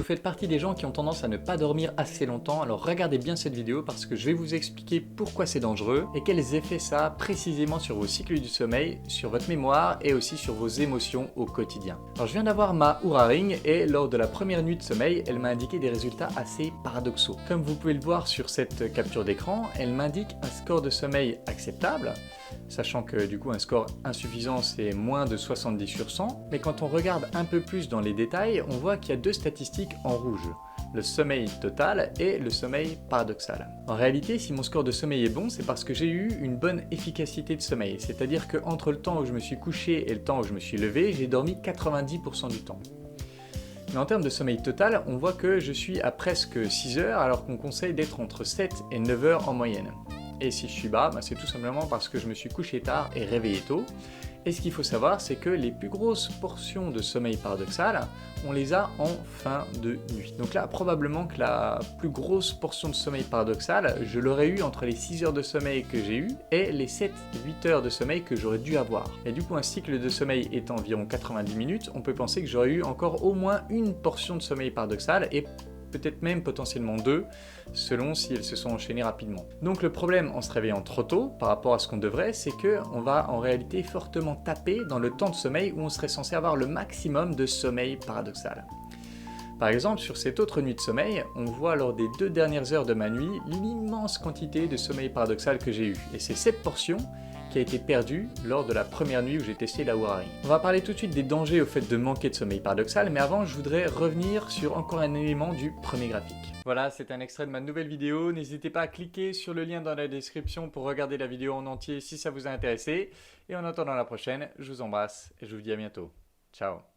faites partie des gens qui ont tendance à ne pas dormir assez longtemps, alors regardez bien cette vidéo parce que je vais vous expliquer pourquoi c'est dangereux et quels effets ça a précisément sur vos cycles du sommeil, sur votre mémoire et aussi sur vos émotions au quotidien. Alors je viens d'avoir ma Oura Ring et lors de la première nuit de sommeil, elle m'a indiqué des résultats assez paradoxaux. Comme vous pouvez le voir sur cette capture d'écran, elle m'indique un score de sommeil acceptable, sachant que du coup un score insuffisant c'est moins de 70 sur 100, mais quand on regarde un peu plus dans les détails, on voit qu'il y a deux statistiques en rouge, le sommeil total et le sommeil paradoxal. En réalité, si mon score de sommeil est bon, c'est parce que j'ai eu une bonne efficacité de sommeil, c'est-à-dire qu'entre le temps où je me suis couché et le temps où je me suis levé, j'ai dormi 90% du temps. Mais en termes de sommeil total, on voit que je suis à presque 6 heures alors qu'on conseille d'être entre 7 et 9 heures en moyenne. Et si je suis bas, c'est tout simplement parce que je me suis couché tard et réveillé tôt. Et ce qu'il faut savoir, c'est que les plus grosses portions de sommeil paradoxal, on les a en fin de nuit. Donc là, probablement que la plus grosse portion de sommeil paradoxal, je l'aurais eu entre les 6 heures de sommeil que j'ai eu et les 7-8 heures de sommeil que j'aurais dû avoir. Et du coup, un cycle de sommeil étant environ 90 minutes, on peut penser que j'aurais eu encore au moins une portion de sommeil paradoxal et peut-être même potentiellement deux, selon si elles se sont enchaînées rapidement. Donc le problème en se réveillant trop tôt, par rapport à ce qu'on devrait, c'est qu'on va en réalité fortement taper dans le temps de sommeil où on serait censé avoir le maximum de sommeil paradoxal. Par exemple, sur cette autre nuit de sommeil, on voit lors des 2 dernières heures de ma nuit l'immense quantité de sommeil paradoxal que j'ai eu. Et c'est cette portion qui a été perdue lors de la première nuit où j'ai testé la Oura Ring. On va parler tout de suite des dangers au fait de manquer de sommeil paradoxal, mais avant je voudrais revenir sur encore un élément du premier graphique. Voilà, c'est un extrait de ma nouvelle vidéo, n'hésitez pas à cliquer sur le lien dans la description pour regarder la vidéo en entier si ça vous a intéressé. Et en attendant la prochaine, je vous embrasse et je vous dis à bientôt. Ciao.